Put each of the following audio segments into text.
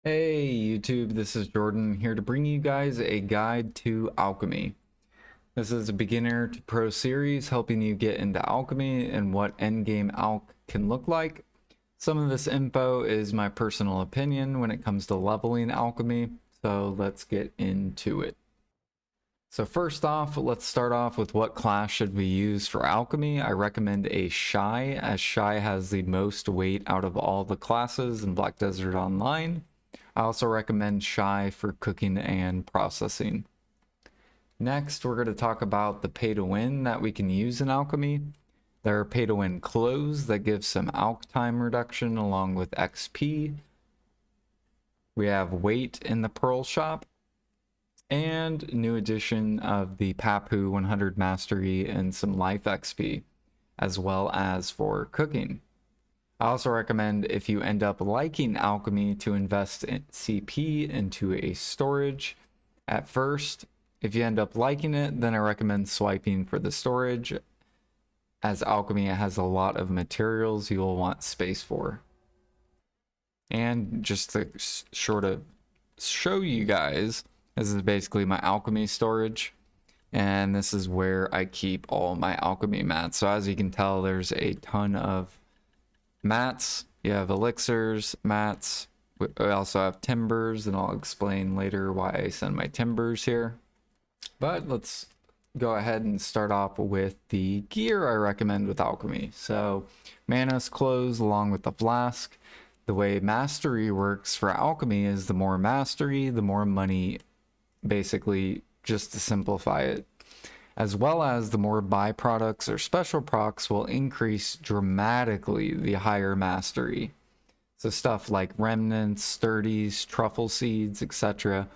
Hey YouTube, this is Jordan here to bring you guys a guide to alchemy. This is a beginner to pro series helping you get into alchemy and what endgame alch can look like. Some of this info is my personal opinion when it comes to leveling alchemy, so let's get into it. So first off, let's start off with what class should we use for alchemy. I recommend a Shy, as Shy has the most weight out of all the classes in Black Desert Online. I also recommend Shy for cooking and processing. Next, we're going to talk about the pay to win that we can use in alchemy. There are pay to win clothes that give some alch time reduction along with XP. We have weight in the pearl shop and new edition of the Papu 100 mastery and some life XP, as well as for cooking. I also recommend, if you end up liking alchemy, to invest in CP into a storage at first. If you end up liking it, then I recommend swiping for the storage, as alchemy has a lot of materials you will want space for. And just to sort of show you guys, this is basically my alchemy storage, and this is where I keep all my alchemy mats. So as you can tell, there's a ton of mats. You have elixirs, mats. We also have timbers, and I'll explain later why I send my timbers here. But let's go ahead and start off with the gear I recommend with alchemy. So Manos clothes along with the flask. The way mastery works for alchemy is the more mastery, the more money, basically, just to simplify it, as well as the more byproducts or special procs will increase dramatically the higher mastery. So stuff like remnants, sturdies, truffle seeds, etc.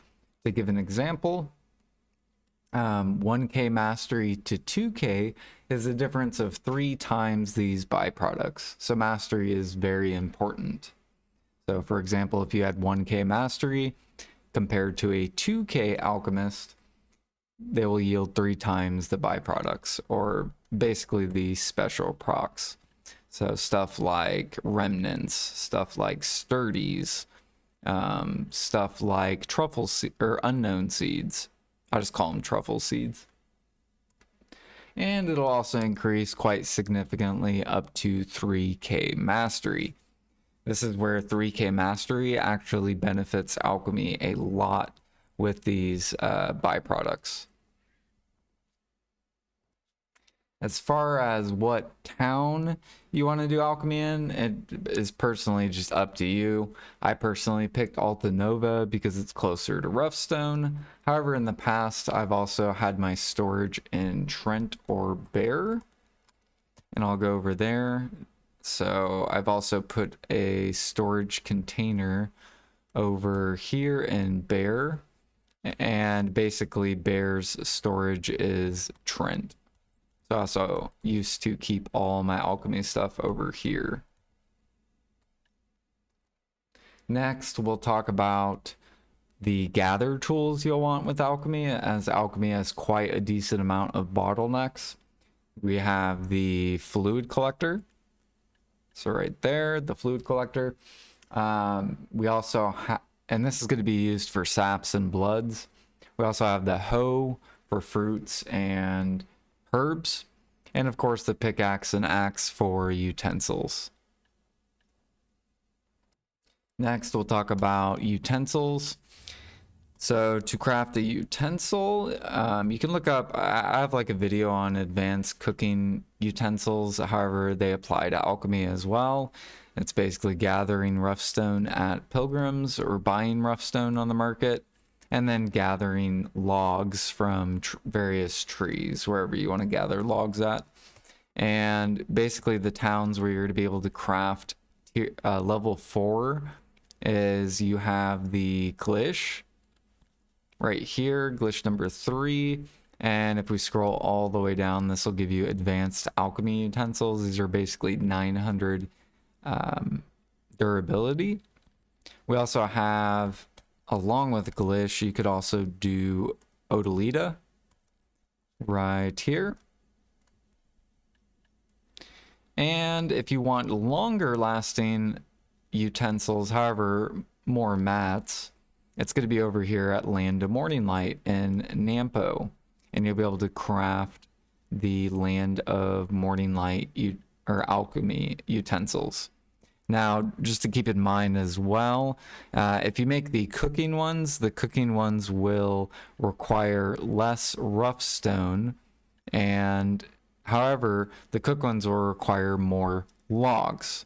To give an example, 1k mastery to 2k is a difference of 3 times these byproducts. So mastery is very important. So for example, if you had 1k mastery compared to a 2k alchemist, they will yield 3 times the byproducts, or basically the special procs. So stuff like remnants, stuff like sturdies, stuff like truffle or unknown seeds. I just call them truffle seeds. And it'll also increase quite significantly up to 3k mastery. This is where 3k mastery actually benefits alchemy a lot with these byproducts. As far as what town you want to do alchemy in, it is personally just up to you. I personally picked Alta Nova because it's closer to Roughstone. However, in the past, I've also had my storage in Trent or Bear, and I'll go over there. So I've also put a storage container over here in Bear, and basically Bear's storage is Trent. So I also used to keep all my alchemy stuff over here. Next, we'll talk about the gather tools you'll want with alchemy, as alchemy has quite a decent amount of bottlenecks. We have the fluid collector. So right there, the fluid collector. We also have, and this is going to be used for saps and bloods. We also have the hoe for fruits and herbs, and of course the pickaxe and axe for utensils. Next, we'll talk about utensils. So to craft a utensil, you can look up, I have like a video on advanced cooking utensils. However, they apply to alchemy as well. It's basically gathering roughstone at pilgrims or buying roughstone on the market, and then gathering logs from various trees, wherever you want to gather logs at. And basically the towns where you're to be able to craft level 4 is you have the Glish right here, Glish number 3. And if we scroll all the way down, this will give you advanced alchemy utensils. These are basically 900 durability. We also have, along with Glish, you could also do Odalita right here. And if you want longer lasting utensils, however, more mats, it's going to be over here at Land of Morning Light in Nampo, and you'll be able to craft the Land of Morning Light or alchemy utensils. Now, just to keep in mind as well, if you make the cooking ones will require less rough stone, and however, the cook ones will require more logs.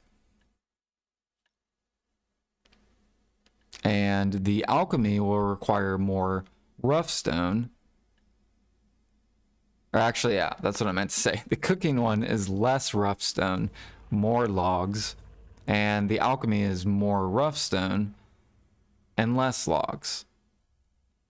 And the alchemy will require more rough stone. Or actually, yeah, that's what I meant to say. The cooking one is less rough stone, more logs, and the alchemy is more rough stone and less logs.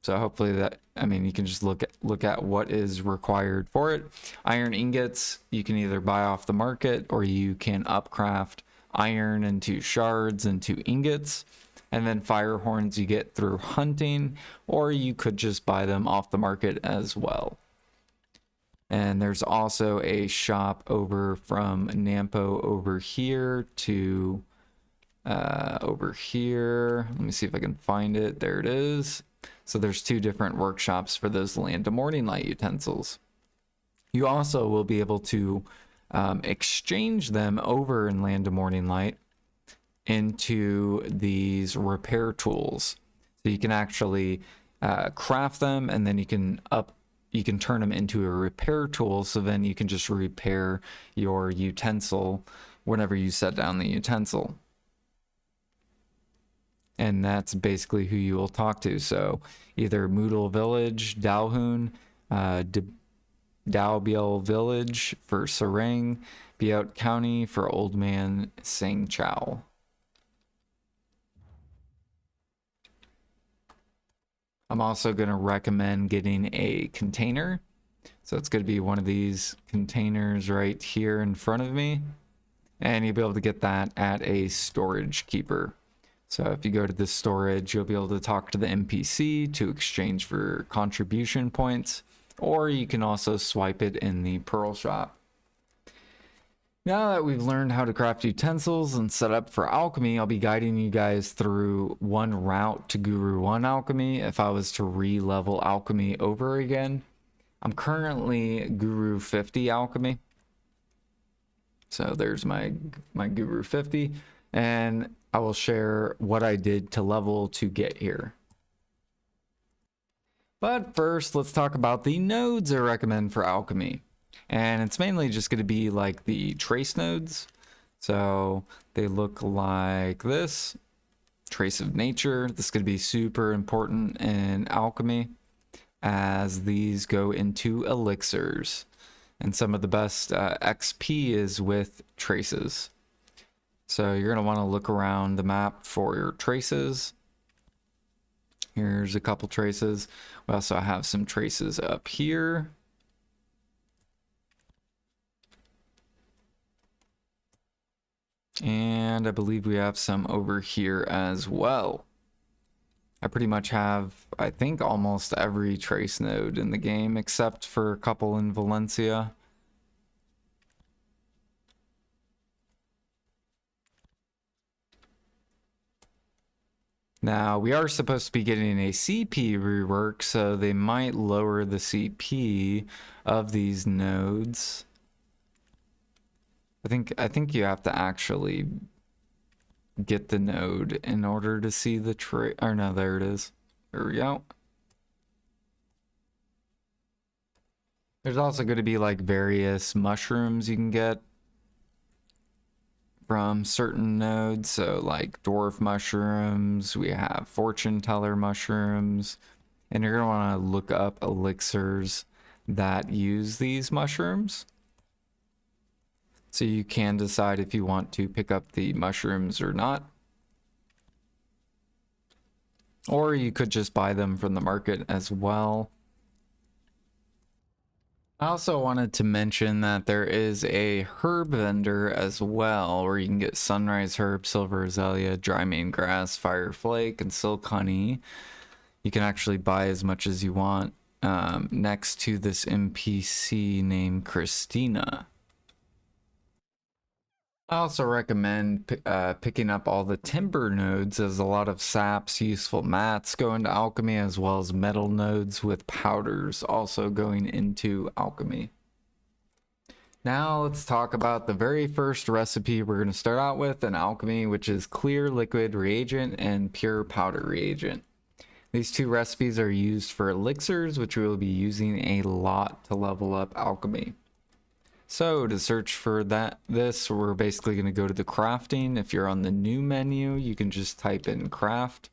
So hopefully that, I mean, you can just look at what is required for it. Iron ingots, you can either buy off the market or you can upcraft iron into shards into ingots. And then fire horns you get through hunting, or you could just buy them off the market as well. And there's also a shop over from Nampo over here to over here. Let me see if I can find it. There it is. So there's two different workshops for those Land of Morning Light utensils. You also will be able to exchange them over in Land of Morning Light into these repair tools. So you can actually craft them, and then you can turn them into a repair tool, so then you can just repair your utensil whenever you set down the utensil. And that's basically who you will talk to. So either Moodle Village, Dalhoon, Dalbiel Village for Sarang, Biout County for Old Man Sang Chow. I'm also going to recommend getting a container. So it's going to be one of these containers right here in front of me. And you'll be able to get that at a storage keeper. So if you go to the storage, you'll be able to talk to the NPC to exchange for contribution points. Or you can also swipe it in the Pearl Shop. Now that we've learned how to craft utensils and set up for alchemy, I'll be guiding you guys through one route to Guru 1 alchemy if I was to re-level alchemy over again. I'm currently Guru 50 alchemy. So there's my Guru 50, and I will share what I did to level to get here. But first, let's talk about the nodes I recommend for alchemy. And it's mainly just going to be like the trace nodes. So they look like this. Trace of nature. This is going to be super important in alchemy, as these go into elixirs. And some of the best XP is with traces. So you're going to want to look around the map for your traces. Here's a couple traces. We also have some traces up here. And I believe we have some over here as well. I pretty much have, I think, almost every trace node in the game, except for a couple in Valencia. Now, we are supposed to be getting a CP rework, so they might lower the CP of these nodes. I think you have to actually get the node in order to see the trace. Or no, there it is. There we go. There's also going to be like various mushrooms you can get from certain nodes. So like dwarf mushrooms, we have fortune teller mushrooms, and you're going to want to look up elixirs that use these mushrooms. So you can decide if you want to pick up the mushrooms or not. Or you could just buy them from the market as well. I also wanted to mention that there is a herb vendor as well, where you can get sunrise herb, silver azalea, dry mane grass, fire flake, and silk honey. You can actually buy as much as you want next to this NPC named Christina. I also recommend picking up all the timber nodes, as a lot of saps, useful mats go into alchemy, as well as metal nodes with powders also going into alchemy. Now let's talk about the very first recipe we're going to start out with in alchemy, which is clear liquid reagent and pure powder reagent. These two recipes are used for elixirs, which we will be using a lot to level up alchemy. So to search for this, we're basically going to go to the crafting. If you're on the new menu, you can just type in craft,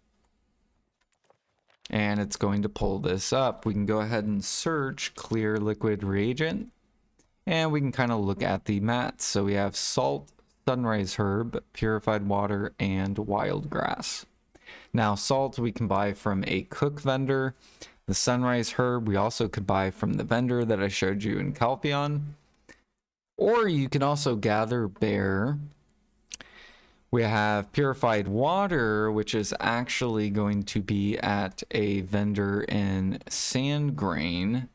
and it's going to pull this up. We can go ahead and search clear liquid reagent, and we can kind of look at the mats. So we have salt, sunrise herb, purified water, and wild grass. Now salt we can buy from a cook vendor. The sunrise herb we also could buy from the vendor that I showed you in Calpheon. Or you can also gather bare. We have purified water, which is actually going to be at a vendor in Sandgrain.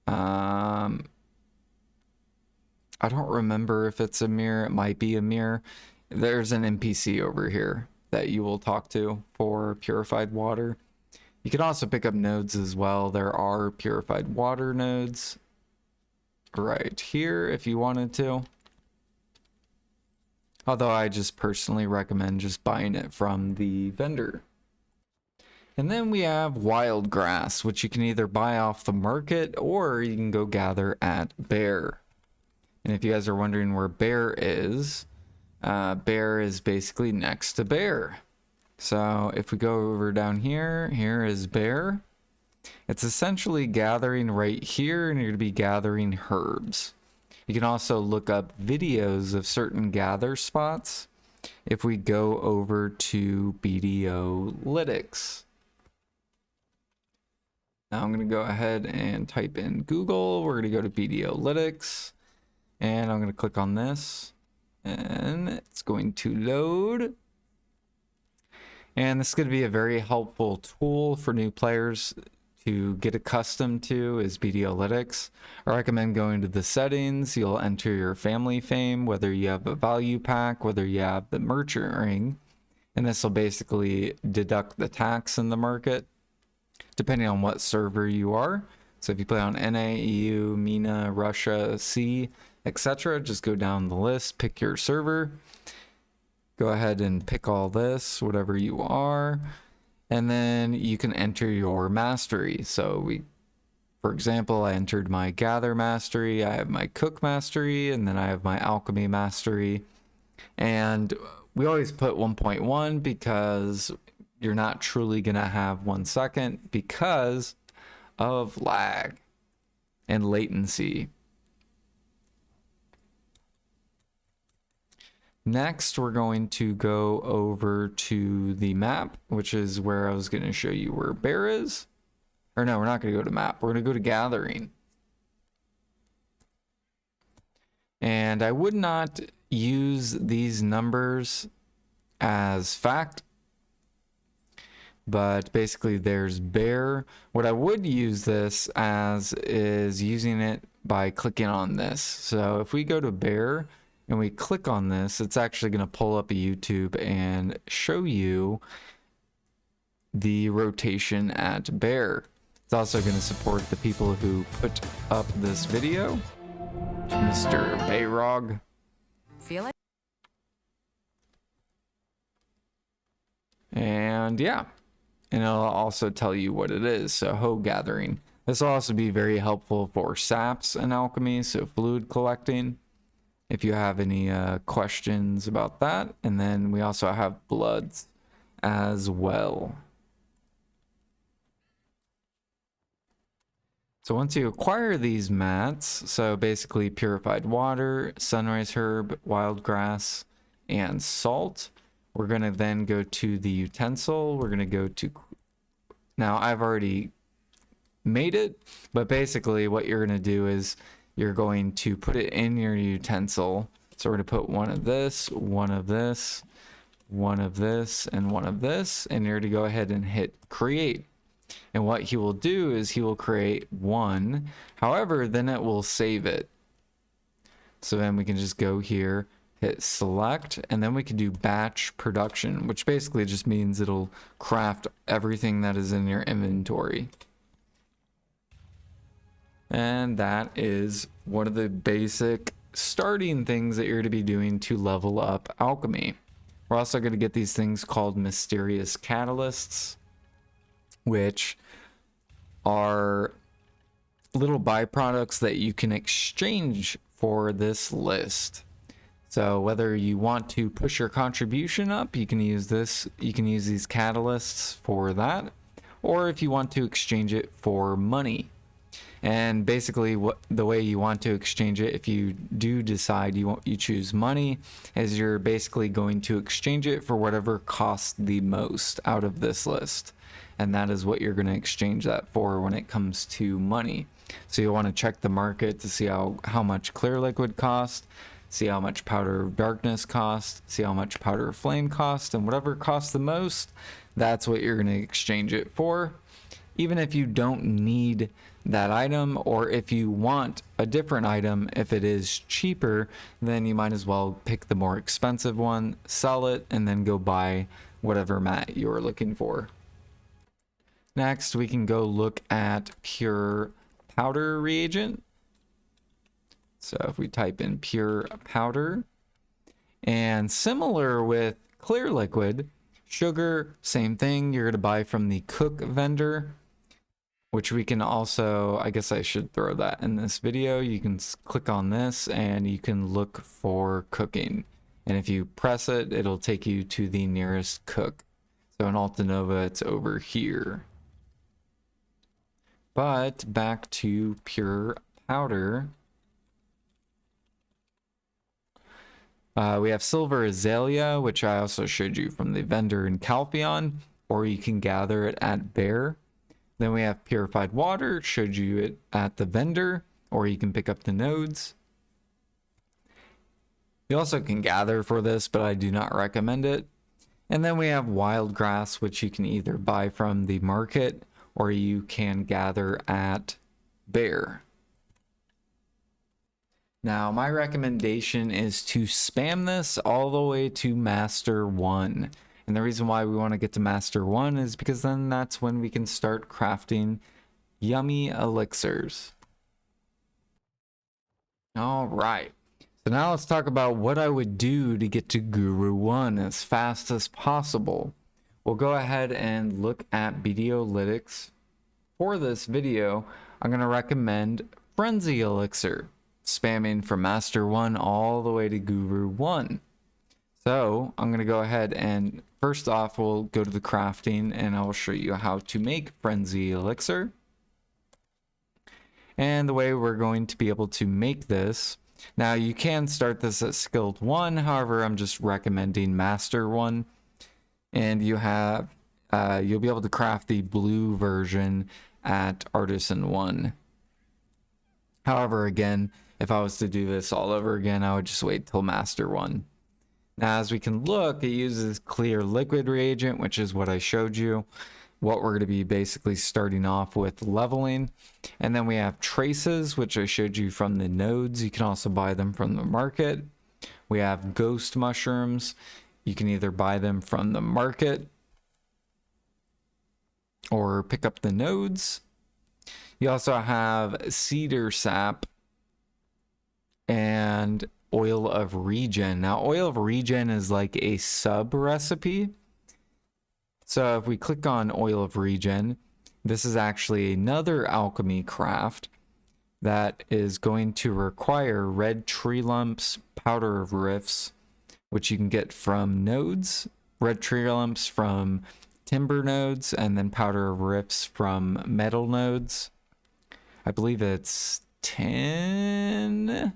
I don't remember if it's a mirror. It might be a mirror. There's an NPC over here that you will talk to for purified water. You can also pick up nodes as well. There are purified water nodes right here if you wanted to, although I just personally recommend just buying it from the vendor. And then we have wild grass, which you can either buy off the market or you can go gather at Bear. And if you guys are wondering where Bear is basically next to Bear. So if we go over down here, here is Bear. It's essentially gathering right here, and you're going to be gathering herbs. You can also look up videos of certain gather spots if we go over to BDO-lytics. Now I'm going to go ahead and type in Google. We're going to go to BDO-lytics, and I'm going to click on this, and it's going to load. And this is going to be a very helpful tool for new players to get accustomed to, is BDO-lytics. I recommend going to the settings. You'll enter your family fame, whether you have a value pack, whether you have the merchant ring, and this will basically deduct the tax in the market depending on what server you are. So if you play on NA, EU, MENA, Russia, C, etc., just go down the list, pick your server, go ahead and pick all this, whatever you are, and then you can enter your mastery. So for example, I entered my gather mastery, I have my cook mastery, and then I have my alchemy mastery. And we always put 1.1 because you're not truly gonna have 1 second because of lag and latency. Next, we're going to go over to the map, which is where I was going to show you where Bear is. Or no, we're not going to go to map. We're going to go to gathering. And I would not use these numbers as fact, but basically there's Bear. What I would use this as is using it by clicking on this. So if we go to Bear and we click on this, it's actually going to pull up a YouTube and show you the rotation at Bear. It's also going to support the people who put up this video, Mr. Bayrog. Feel it? And yeah, and it'll also tell you what it is. So hoe gathering. This will also be very helpful for saps in alchemy, so fluid collecting, if you have any questions about that. And then we also have bloods as well. So once you acquire these mats, so basically purified water, sunrise herb, wild grass, and salt, we're going to then go to the utensil. We're going to go to, now I've already made it, but basically what you're going to do is you're going to put it in your utensil. So we're going to put one of this, one of this, one of this, and one of this, and you're to go ahead and hit create. And what he will do is he will create one. However, then it will save it. So then we can just go here, hit select, and then we can do batch production, which basically just means it'll craft everything that is in your inventory. And that is one of the basic starting things that you're to be doing to level up alchemy. We're also going to get these things called mysterious catalysts, which are little byproducts that you can exchange for this list. So whether you want to push your contribution up, you can use this, you can use these catalysts for that, or if you want to exchange it for money. And basically the way you want to exchange it, if you do decide you choose money, is you're basically going to exchange it for whatever costs the most out of this list. And that is what you're going to exchange that for when it comes to money. So you'll want to check the market to see how much clear liquid costs, see how much powder of darkness costs, see how much powder of flame costs, and whatever costs the most, that's what you're going to exchange it for. Even if you don't need that item, or if you want a different item, if it is cheaper, then you might as well pick the more expensive one, sell it, and then go buy whatever mat you're looking for. Next, we can go look at pure powder reagent. So if we type in pure powder, and similar with clear liquid, sugar, same thing, you're going to buy from the cook vendor, which we can also, I guess I should throw that in this video. You can click on this and you can look for cooking. And if you press it, it'll take you to the nearest cook. So in Altanova, it's over here. But back to pure powder. We have silver azalea, which I also showed you from the vendor in Calpheon, or you can gather it at Bear. Then we have purified water, showed you it at the vendor, or you can pick up the nodes. You also can gather for this, but I do not recommend it. And then we have wild grass, which you can either buy from the market or you can gather at Bear. Now, my recommendation is to spam this all the way to Master 1. And the reason why we want to get to Master 1 is because then that's when we can start crafting yummy elixirs. All right. So now let's talk about what I would do to get to Guru 1 as fast as possible. We'll go ahead and look at Videolytics. For this video, I'm going to recommend Frenzy Elixir, spamming from Master 1 all the way to Guru 1. So I'm going to go ahead and first off, we'll go to the crafting and I will show you how to make Frenzy Elixir. And the way we're going to be able to make this, now you can start this at Skilled 1, however, I'm just recommending Master 1. And you have, you'll be able to craft the blue version at Artisan 1. However, again, if I was to do this all over again, I would just wait till Master 1. Now, as we can look, it uses clear liquid reagent, which is what I showed you, what we're going to be basically starting off with leveling. And then we have traces, which I showed you from the nodes. You can also buy them from the market. We have ghost mushrooms. You can either buy them from the market or pick up the nodes. You also have cedar sap and oil of regen. Now, oil of regen is like a sub recipe. So if we click on oil of regen, this is actually another alchemy craft that is going to require red tree lumps, powder of rifts, which you can get from nodes, red tree lumps from timber nodes, and then powder of rifts from metal nodes. I believe it's 10.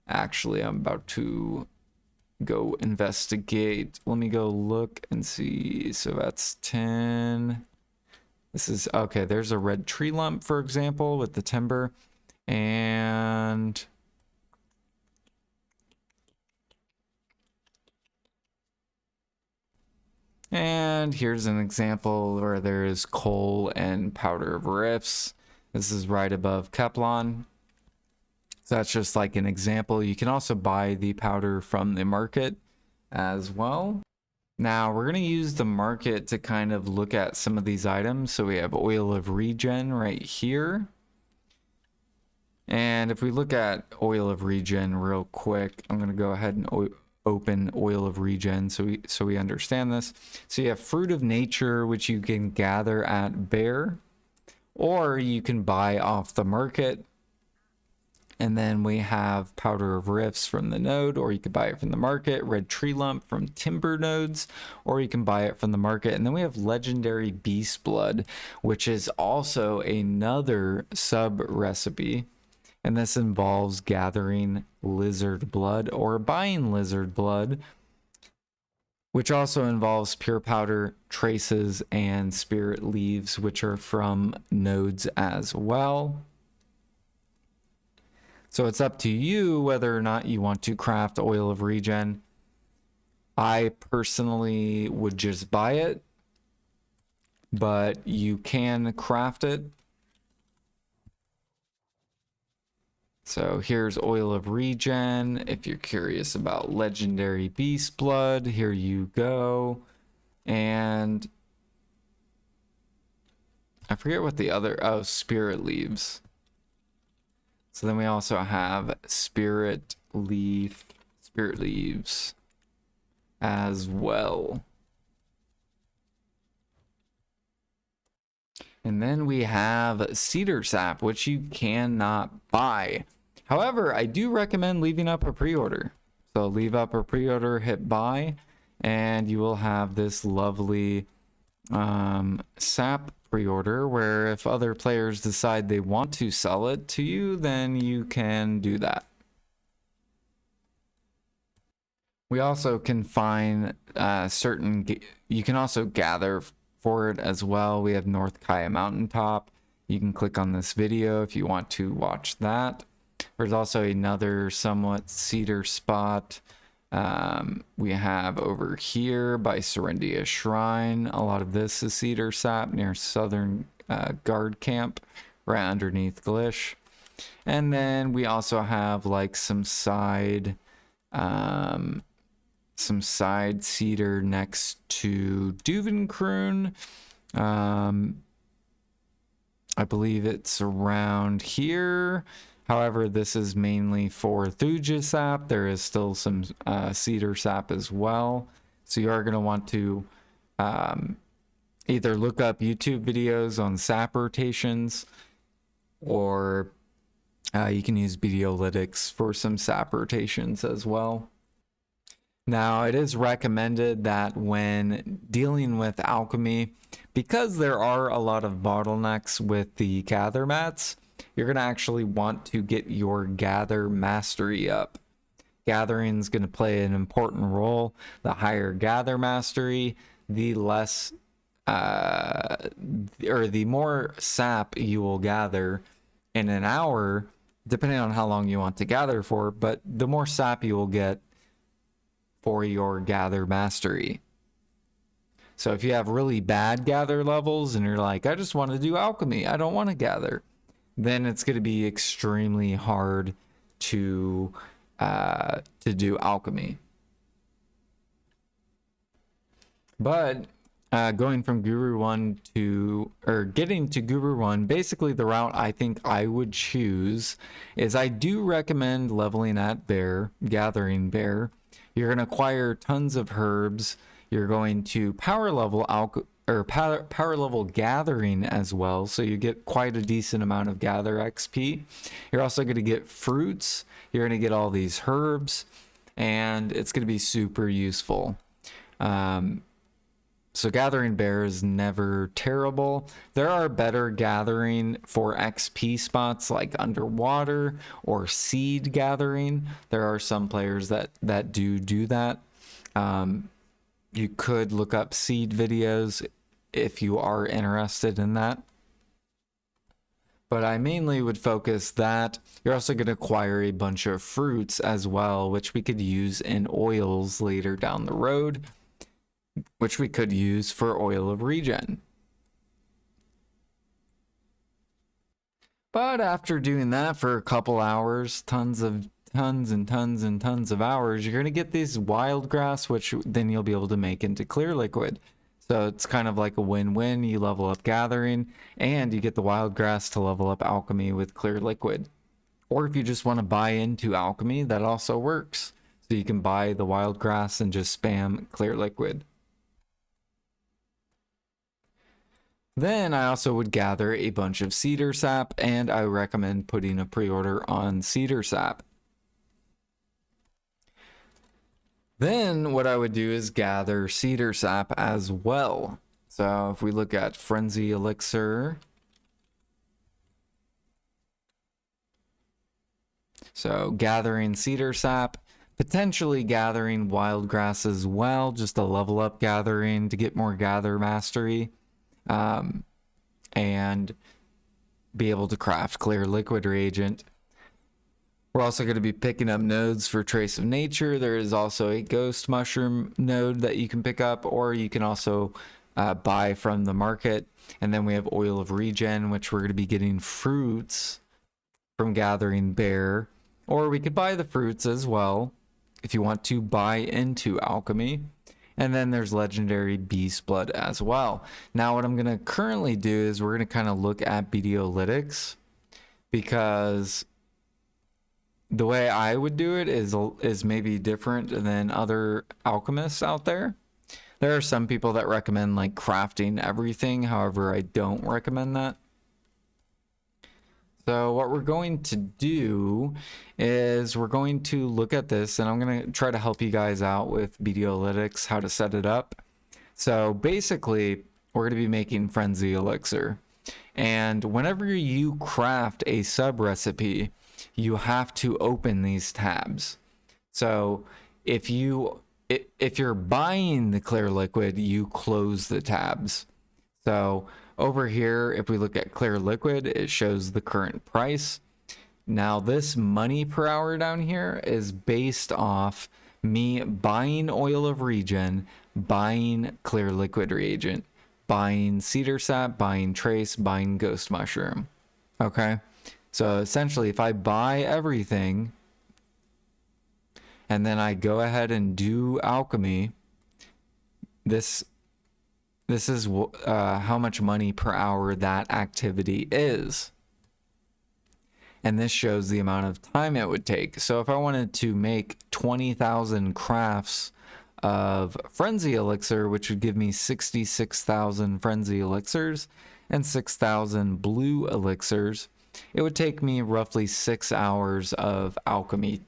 Actually, I'm about to go investigate. Let me go look and see. So that's 10. This is, okay, there's a red tree lump, for example, with the timber. And here's an example where there is coal and powder of rifts. This is right above Keplon. So that's just like an example. You can also buy the powder from the market as well. Now we're going to use the market to kind of look at some of these items. So we have oil of regen right here. And if we look at oil of regen real quick, I'm going to go ahead and open oil of regen so we understand this. So you have fruit of nature, which you can gather at bear, or you can buy off the market. And then we have powder of rifts from the node, or you could buy it from the market. Red tree lump from timber nodes, or you can buy it from the market. And then we have legendary beast blood, which is also another sub recipe. And this involves gathering lizard blood or buying lizard blood, which also involves pure powder, traces, and spirit leaves, which are from nodes as well. So it's up to you whether or not you want to craft oil of regen. I personally would just buy it, but you can craft it. So here's oil of regen. If you're curious about legendary beast blood, here you go. And I forget what the other, oh, spirit leaves. So then we also have spirit leaves as well. And then we have cedar sap, which you cannot buy. However, I do recommend leaving up a pre-order. So leave up a pre-order, hit buy, and you will have this lovely sap pre-order where if other players decide they want to sell it to you, then you can do that. We also can find you can also gather for it as well. We have North Kaya Mountaintop. You can click on this video if you want to watch that. There's also another somewhat cedar spot. We have over here by Serendia Shrine. A lot of this is cedar sap near Southern Guard Camp, right underneath Glish. And then we also have like some side cedar next to Duvenkroon. I believe it's around here. However, this is mainly for Thuja sap. There is still some cedar sap as well. So you are going to want to either look up YouTube videos on sap rotations, or you can use Videolytics for some sap rotations as well. Now, it is recommended that when dealing with alchemy, because there are a lot of bottlenecks with the gather mats, you're going to actually want to get your gather mastery up. Gathering is going to play an important role. The higher gather mastery, the less or the more sap you will gather in an hour, depending on how long you want to gather for, but the more sap you will get for your gather mastery. So if you have really bad gather levels and you're like, I just want to do alchemy, I don't want to gather, then it's going to be extremely hard to do alchemy. But going from Guru 1 to, or getting to Guru 1, basically the route I think I would choose is I do recommend leveling at bear, gathering bear. You're going to acquire tons of herbs. You're going to power level power level gathering as well, so you get quite a decent amount of gather XP. You're also going to get fruits. You're going to get all these herbs, and it's going to be super useful. So gathering bear is never terrible. There are better gathering for XP spots like underwater or seed gathering. There are some players that do that. You could look up seed videos if you are interested in that. But I mainly would focus that. You're also going to acquire a bunch of fruits as well, which we could use in oils later down the road, which we could use for oil of regen. But after doing that for a couple hours, tons and tons of hours, you're going to get these wild grass, which then you'll be able to make into clear liquid. So it's kind of like a win-win. You level up gathering and you get the wild grass to level up alchemy with clear liquid. Or if you just want to buy into alchemy, that also works. So you can buy the wild grass and just spam clear liquid. Then I also would gather a bunch of cedar sap, and I recommend putting a pre-order on cedar sap. Then what I would do is gather cedar sap as well. So if we look at frenzy elixir, so gathering cedar sap, potentially gathering wild grass as well, just a level up gathering to get more gather mastery, and be able to craft clear liquid reagent. We're also going to be picking up nodes for Trace of Nature. There is also a ghost mushroom node that you can pick up, or you can also buy from the market. And then we have oil of regen, which we're going to be getting fruits from gathering bear, or we could buy the fruits as well if you want to buy into alchemy. And then there's legendary beast blood as well. Now what I'm going to currently do is we're going to kind of look at Bidiolytics, because the way I would do it is maybe different than other alchemists out there. There are some people that recommend like crafting everything. However, I don't recommend that. So what we're going to do is we're going to look at this, and I'm going to try to help you guys out with Bidiolytics, how to set it up. So basically, we're going to be making frenzy elixir. And whenever you craft a sub recipe, you have to open these tabs. So if you're buying the clear liquid, you close the tabs. So over here, if we look at clear liquid, it shows the current price. Now this money per hour down here is based off me buying oil of regen, buying clear liquid reagent, buying cedar sap, buying trace, buying ghost mushroom. Okay, so essentially if I buy everything and then I go ahead and do alchemy, this is how much money per hour that activity is. And this shows the amount of time it would take. So if I wanted to make 20,000 crafts of frenzy elixir, which would give me 66,000 frenzy elixirs and 6,000 blue elixirs, it would take me roughly 6 hours of alchemy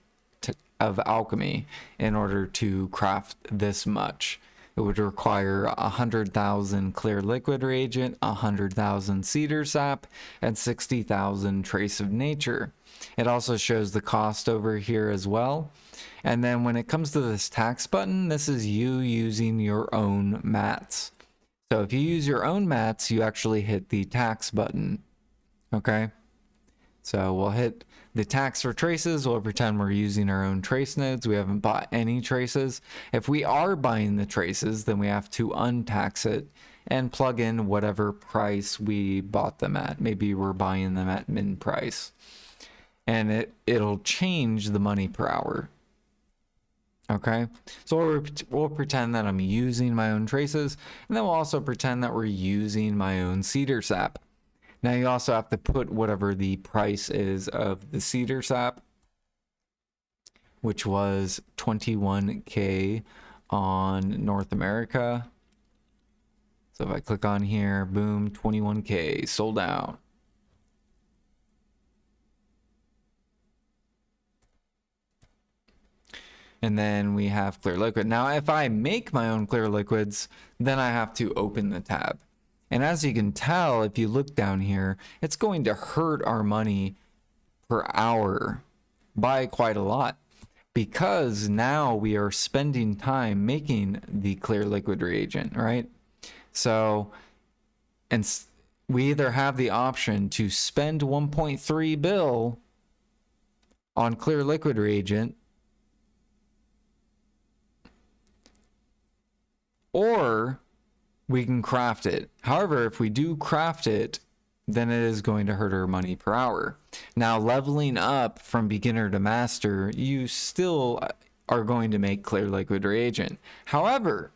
in order to craft this much. It would require 100,000 clear liquid reagent, 100,000 cedar sap, and 60,000 trace of nature. It also shows the cost over here as well. And then when it comes to this tax button, this is you using your own mats. So if you use your own mats, you actually hit the tax button. Okay? So we'll hit the tax for traces. We'll pretend we're using our own trace nodes. We haven't bought any traces. If we are buying the traces, then we have to untax it and plug in whatever price we bought them at. Maybe we're buying them at min price. And it'll change the money per hour. Okay, so we'll pretend that I'm using my own traces, and then we'll also pretend that we're using my own cedar sap. Now you also have to put whatever the price is of the cedar sap, which was 21K on North America. So if I click on here, boom, 21K sold out. And then we have clear liquid. Now, if I make my own clear liquids, then I have to open the tab. And as you can tell, if you look down here, it's going to hurt our money per hour by quite a lot, because now we are spending time making the clear liquid reagent, right? So, and we either have the option to spend 1.3 bill on clear liquid reagent, or we can craft it. However, if we do craft it, then it is going to hurt our money per hour. Now, leveling up from beginner to master, you still are going to make clear liquid reagent. However,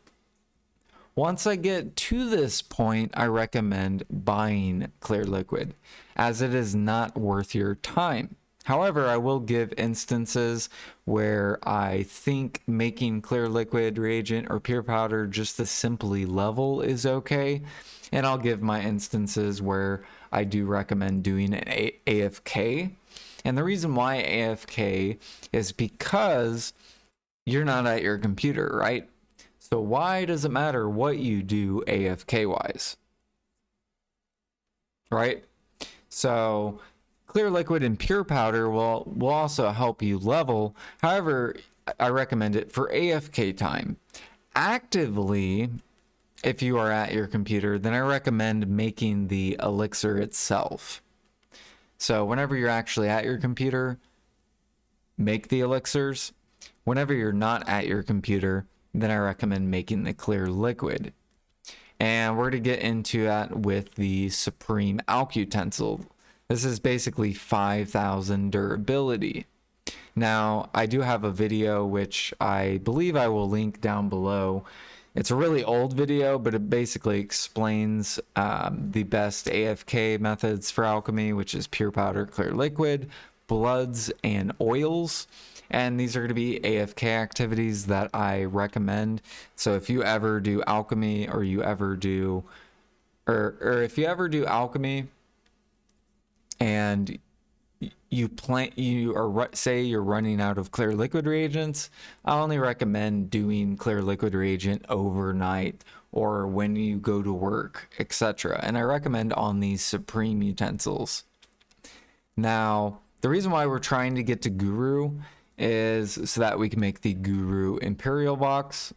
once I get to this point, I recommend buying clear liquid, as it is not worth your time. However, I will give instances where I think making clear liquid reagent or pure powder just to simply level is okay. And I'll give my instances where I do recommend doing an AFK. And the reason why AFK is because you're not at your computer, right? So why does it matter what you do AFK wise? Right? So clear liquid and pure powder will also help you level. However, I recommend it for AFK time. Actively, if you are at your computer, then I recommend making the elixir itself. So whenever you're actually at your computer, make the elixirs. Whenever you're not at your computer, then I recommend making the clear liquid. And we're going to get into that with the Supreme Alch utensil. This is basically 5,000 durability. Now, I do have a video which I believe I will link down below. It's a really old video, but it basically explains the best AFK methods for alchemy, which is pure powder, clear liquid, bloods, and oils. And these are going to be AFK activities that I recommend. So if you ever do alchemy, or you ever do, or if you ever do alchemy and say you're running out of clear liquid reagents, I only recommend doing clear liquid reagent overnight or when you go to work, etc. And I recommend on these Supreme utensils. Now, the reason why we're trying to get to Guru is so that we can make the Guru Imperial box,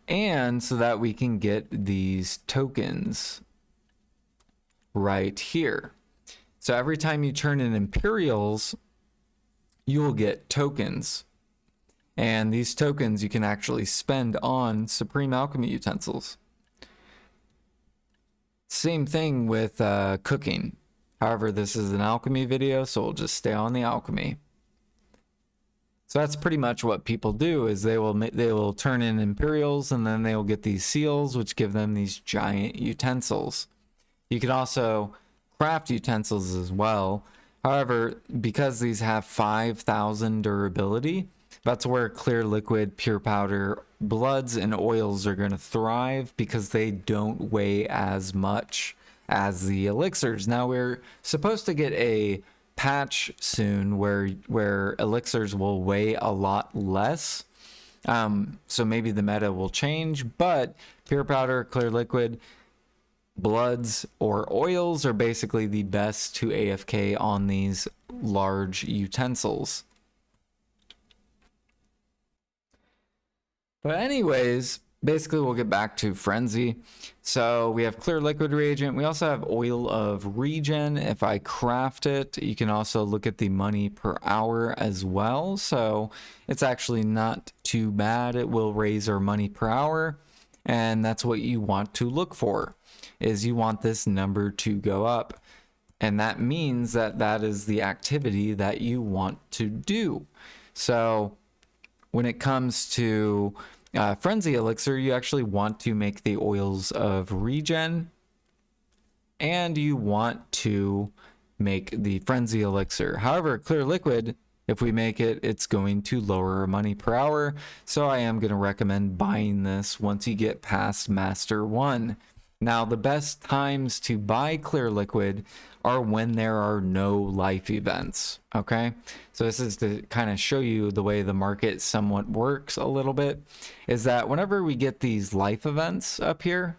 and so that we can get these tokens right here. So every time you turn in Imperials, you will get tokens, and these tokens you can actually spend on Supreme Alchemy utensils. Same thing with cooking. However, this is an alchemy video, so we'll just stay on the alchemy. So that's pretty much what people do, is they will turn in Imperials, and then they will get these seals, which give them these giant utensils. You can also craft utensils as well. However, because these have 5,000 durability, that's where clear liquid, pure powder, bloods, and oils are going to thrive, because they don't weigh as much as the elixirs. Now, we're supposed to get a patch soon where elixirs will weigh a lot less, so maybe the meta will change, but pure powder, clear liquid, bloods, or oils are basically the best to AFK on these large utensils. But anyways, basically we'll get back to Frenzy. So we have clear liquid reagent. We also have oil of regen. If I craft it, you can also look at the money per hour as well. So it's actually not too bad. It will raise our money per hour. And that's what you want to look for, is you want this number to go up. And that means that that is the activity that you want to do. So when it comes to Frenzy elixir, you actually want to make the oils of regen, and you want to make the Frenzy elixir. However, clear liquid, if we make it, it's going to lower our money per hour. So I am going to recommend buying this once you get past Master 1. Now, the best times to buy clear liquid are when there are no life events, okay? So this is to kind of show you the way the market somewhat works a little bit, is that whenever we get these life events up here,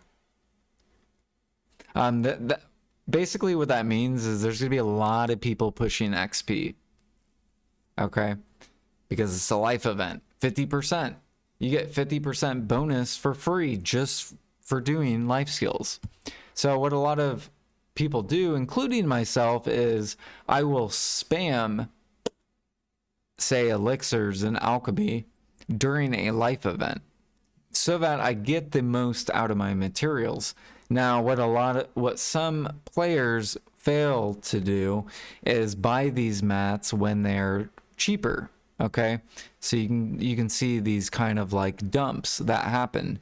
basically what that means is there's going to be a lot of people pushing XP, okay? Because it's a life event, 50%. You get 50% bonus for free just for doing life skills. So what a lot of people do, including myself, is I will spam, say, elixirs and alchemy during a life event, so that I get the most out of my materials. Now, what some players fail to do is buy these mats when they're cheaper. Okay, so you can see these kind of like dumps that happen,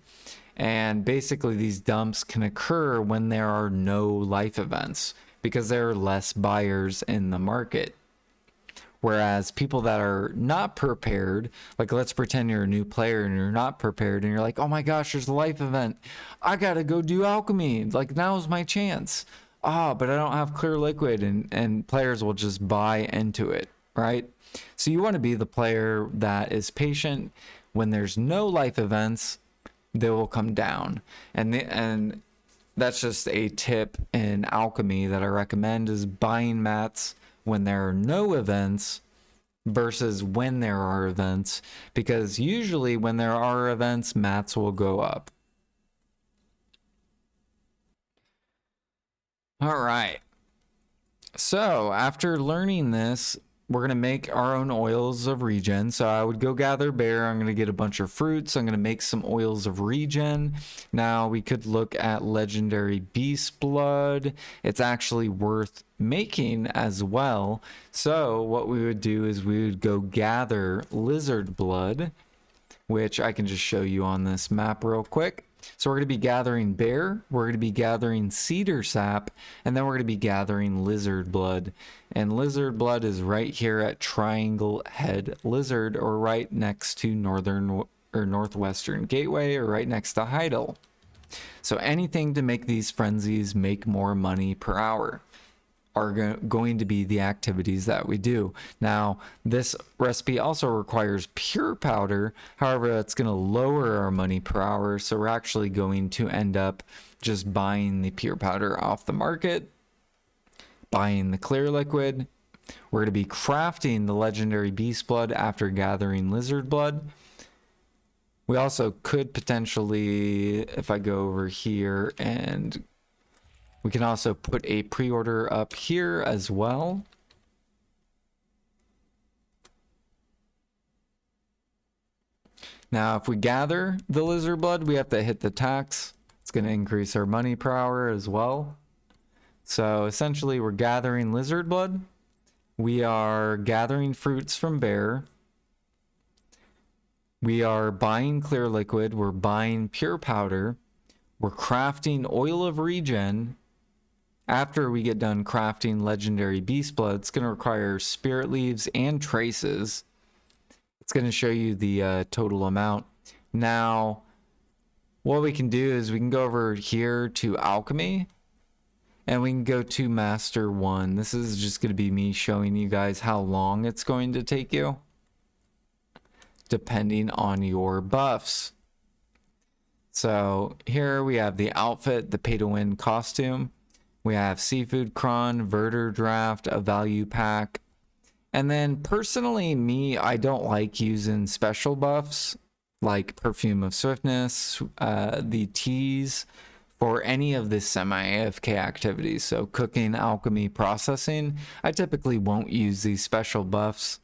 and basically these dumps can occur when there are no life events because there are less buyers in the market. Whereas people that are not prepared, like let's pretend you're a new player and you're not prepared and you're like, oh my gosh, there's a life event. I gotta go do alchemy. Like now's my chance. Ah, but I don't have clear liquid, and players will just buy into it, right? So you want to be the player that is patient. When there's no life events, they will come down. And that's just a tip in alchemy that I recommend, is buying mats when there are no events versus when there are events, because usually when there are events, mats will go up. All right. So after learning this, we're going to make our own oils of regen. So I would go gather bear. I'm going to get a bunch of fruits. I'm going to make some oils of regen. Now we could look at legendary beast blood. It's actually worth making as well. So what we would do is we would go gather lizard blood, which I can just show you on this map real quick. So we're going to be gathering bear, we're going to be gathering cedar sap, and then we're going to be gathering lizard blood. And lizard blood is right here at Triangle Head Lizard, or right next to Northern or Northwestern Gateway, or right next to Heidel. So anything to make these frenzies make more money per hour are going to be the activities that we do. Now, this recipe also requires pure powder. However, that's going to lower our money per hour. So we're actually going to end up just buying the pure powder off the market, buying the clear liquid. We're going to be crafting the legendary beast blood after gathering lizard blood. We also could potentially, if I go over here, and we can also put a pre-order up here as well. Now, if we gather the lizard blood, we have to hit the tax. It's going to increase our money per hour as well. So essentially, we're gathering lizard blood. We are gathering fruits from bear. We are buying clear liquid. We're buying pure powder. We're crafting oil of regen. After we get done crafting legendary beast blood, it's going to require spirit leaves and traces. It's going to show you the total amount. Now, what we can do is we can go over here to alchemy, and we can go to master 1. This is just going to be me showing you guys how long it's going to take you, depending on your buffs. So here we have the outfit, the pay to win costume. We have seafood cron, verter draft, a value pack. And then personally, I don't like using special buffs like perfume of swiftness, the teas, for any of the semi-AFK activities. So cooking, alchemy, processing, I typically won't use these special buffs,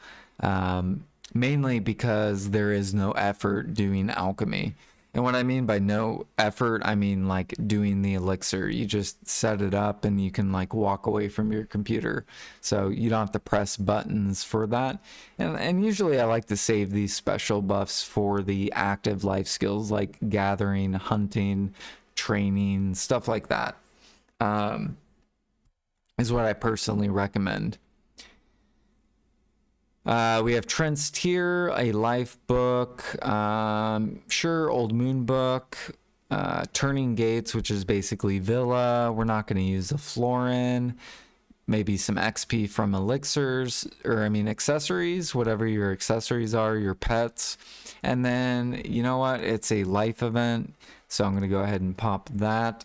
mainly because there is no effort doing alchemy. And what I mean by no effort, I mean like doing the elixir. You just set it up and you can like walk away from your computer. So you don't have to press buttons for that. And usually I like to save these special buffs for the active life skills like gathering, hunting, training, stuff like that. Is what I personally recommend. We have Trent's Tier, a life book, sure, Old Moon book, Turning Gates, which is basically Villa. We're not going to use the Florin. Maybe some XP from elixirs, or I mean accessories, whatever your accessories are, your pets. And then, you know what? It's a life event, so I'm going to go ahead and pop that.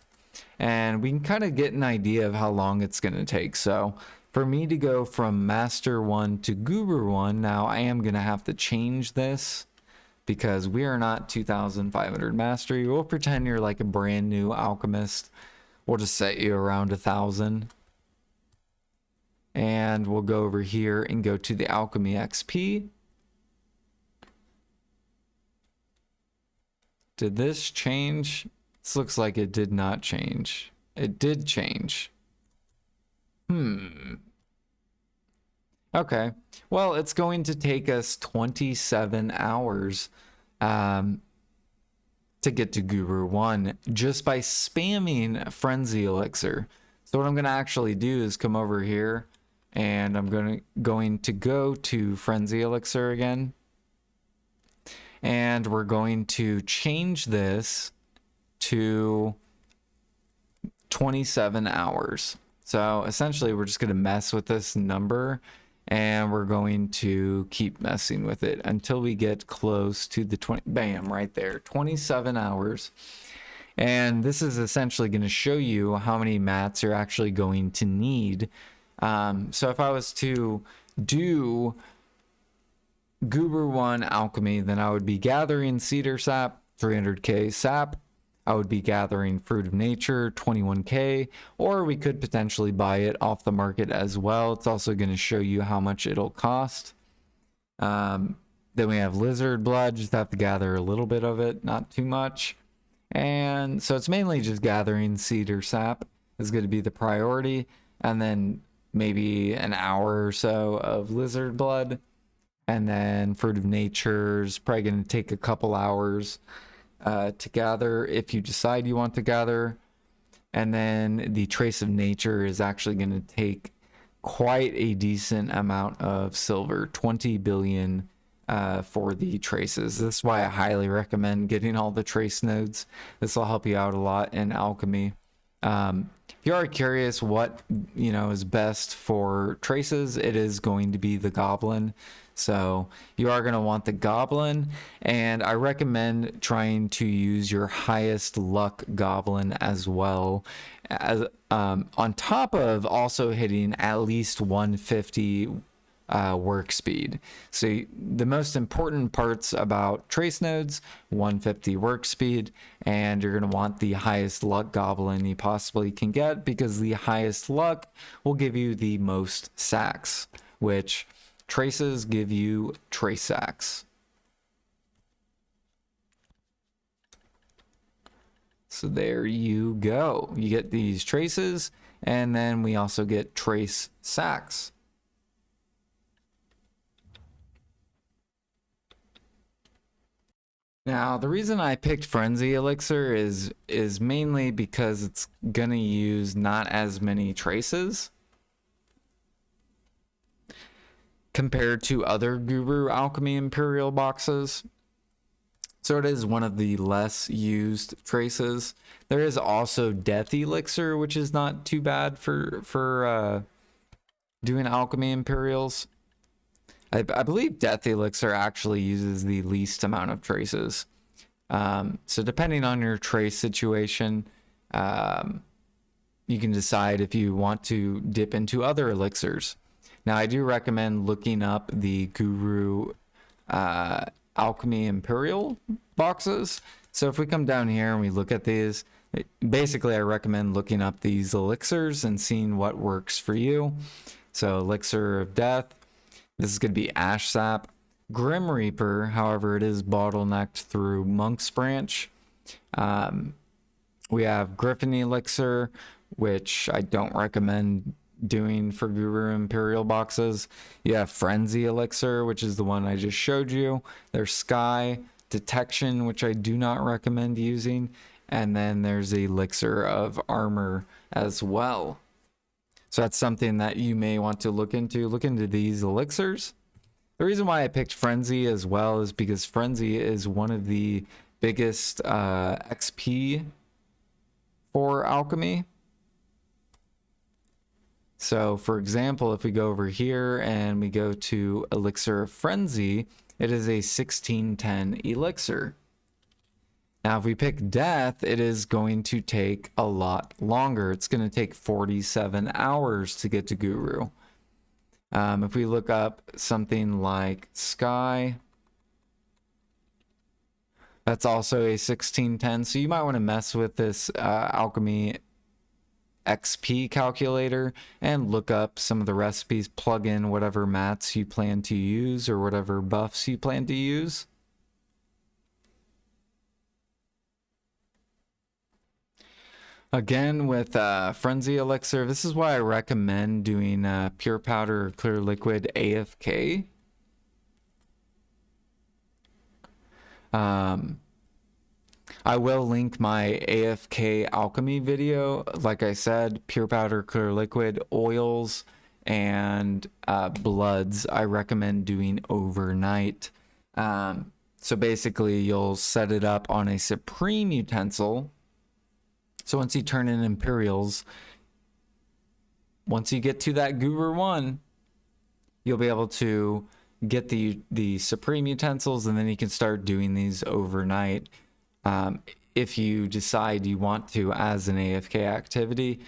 And we can kind of get an idea of how long it's going to take. So for me to go from Master 1 to Goober 1, now I am going to have to change this because we are not 2,500 mastery. We'll pretend you're like a brand new alchemist. We'll just set you around 1,000. And we'll go over here and go to the Alchemy XP. Did this change? This looks like it did not change. It did change. Okay. Well, it's going to take us 27 hours to get to Guru 1 just by spamming Frenzy Elixir. So what I'm going to actually do is come over here and I'm going to go to Frenzy Elixir again. And we're going to change this to 27 hours. So essentially we're just going to mess with this number and we're going to keep messing with it until we get close to the 20, bam, right there, 27 hours. And this is essentially going to show you how many mats you're actually going to need. So if I was to do Guru 1 Alchemy, then I would be gathering Cedar Sap, 300k sap. I would be gathering Fruit of Nature, 21k, or we could potentially buy it off the market as well. It's also going to show you how much it'll cost. Then we have Lizard Blood, just have to gather a little bit of it, not too much. And so it's mainly just gathering Cedar Sap is going to be the priority, and then maybe an hour or so of Lizard Blood, and then Fruit of Nature is probably going to take a couple hours to gather if you decide you want to gather. And then the Trace of Nature is actually going to take quite a decent amount of silver, 20 billion for the traces. This is why I highly recommend getting all the trace nodes. This will help you out a lot in alchemy. If you are curious what is best for traces, it is going to be the goblin. So you are going to want the goblin, and I recommend trying to use your highest luck goblin as well, as on top of also hitting at least 150 work speed. So the most important parts about trace nodes, 150 work speed, and you're going to want the highest luck goblin you possibly can get, because the highest luck will give you the most sacks, which traces give you trace sacks. So there you go. You get these traces, and then we also get trace sacks. Now, the reason I picked Frenzy Elixir is mainly because it's gonna use not as many traces compared to other Guru Alchemy Imperial boxes. So it is one of the less used traces. There is also Death Elixir, which is not too bad for doing Alchemy Imperials. I believe Death Elixir actually uses the least amount of traces. So depending on your trace situation, you can decide if you want to dip into other elixirs. Now, I do recommend looking up the Guru Alchemy Imperial boxes. So if we come down here and we look at these, basically I recommend looking up these elixirs and seeing what works for you. So Elixir of Death, this is going to be Ash Sap. Grim Reaper, however, it is bottlenecked through Monk's Branch. We have Griffon Elixir, which I don't recommend doing for Guru Imperial boxes. You have Frenzy Elixir, which is the one I just showed you. There's Sky Detection, which I do not recommend using. And then there's the Elixir of Armor as well. So that's something that you may want to look into. Look into these elixirs. The reason why I picked Frenzy as well is because Frenzy is one of the biggest XP for alchemy. So for example, if we go over here and we go to Elixir of Frenzy, it is a 1610 elixir. Now, if we pick Death, it is going to take a lot longer. It's going to take 47 hours to get to Guru. If we look up something like Sky, that's also a 1610. So you might want to mess with this alchemy XP calculator and look up some of the recipes, plug in whatever mats you plan to use or whatever buffs you plan to use. Again, with Frenzy Elixir, this is why I recommend doing Pure Powder or Clear Liquid AFK. I will link my AFK Alchemy video. Like I said, Pure Powder, Clear Liquid, oils, and bloods I recommend doing overnight. So basically, you'll set it up on a Supreme utensil. So once you turn in Imperials, once you get to that Guru 1, you'll be able to get the Supreme utensils, and then you can start doing these overnight. If you decide you want to as an AFK activity.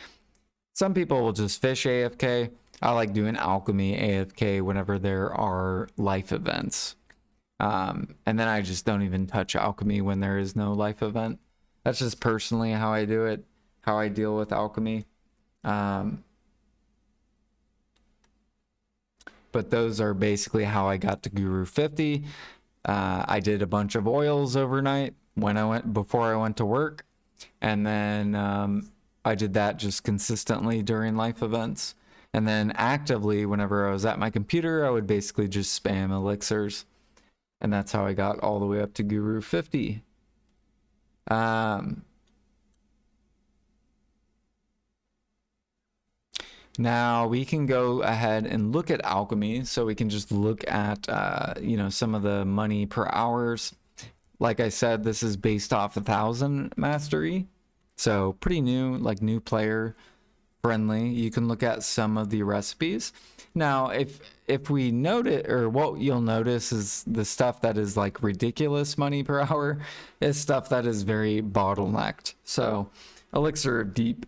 Some people will just fish AFK. I like doing Alchemy AFK whenever there are life events. And then I just don't even touch Alchemy when there is no life event. That's just personally how I do it, how I deal with Alchemy. But those are basically how I got to Guru 50. I did a bunch of oils overnight before I went to work, and then I did that just consistently during life events. And then actively, whenever I was at my computer, I would basically just spam elixirs. And that's how I got all the way up to Guru 50. Now we can go ahead and look at Alchemy. So we can just look at, some of the money per hours. Like I said, this is based off 1,000 mastery. So pretty new, like new player friendly. You can look at some of the recipes. Now, if we note it, or what you'll notice is the stuff that is like ridiculous money per hour is stuff that is very bottlenecked. So Elixir of Deep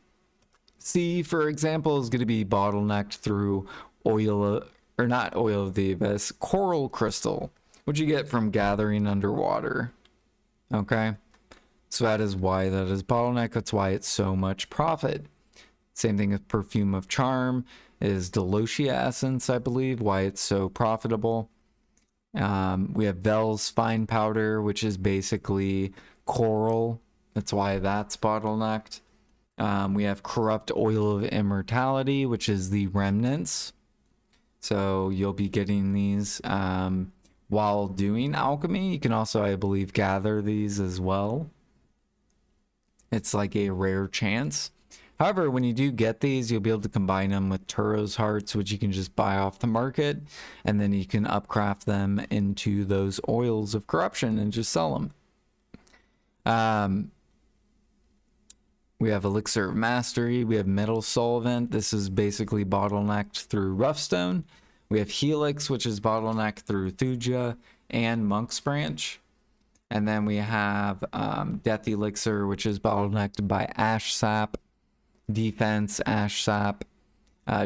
Sea, for example, is going to be bottlenecked through oil, or not oil of the abyss, coral crystal, which you get from gathering underwater. Okay, so that is why that is bottleneck. That's why it's so much profit. Same thing with Perfume of Charm is Delosia Essence, I believe, why it's so profitable. We have Vel's Fine Powder, which is basically coral. That's why that's bottlenecked. We have Corrupt Oil of Immortality, which is the remnants. So you'll be getting these while doing alchemy. You can also, I believe, gather these as well. It's like a rare chance. However, when you do get these, you'll be able to combine them with Turo's Hearts, which you can just buy off the market, and then you can upcraft them into those oils of corruption and just sell them. We have Elixir of Mastery. We have Metal Solvent. This is basically bottlenecked through Roughstone. We have Helix, which is bottlenecked through Thuja and Monk's Branch. And then we have Death Elixir, which is bottlenecked by Ash Sap. Defense, Ash Sap.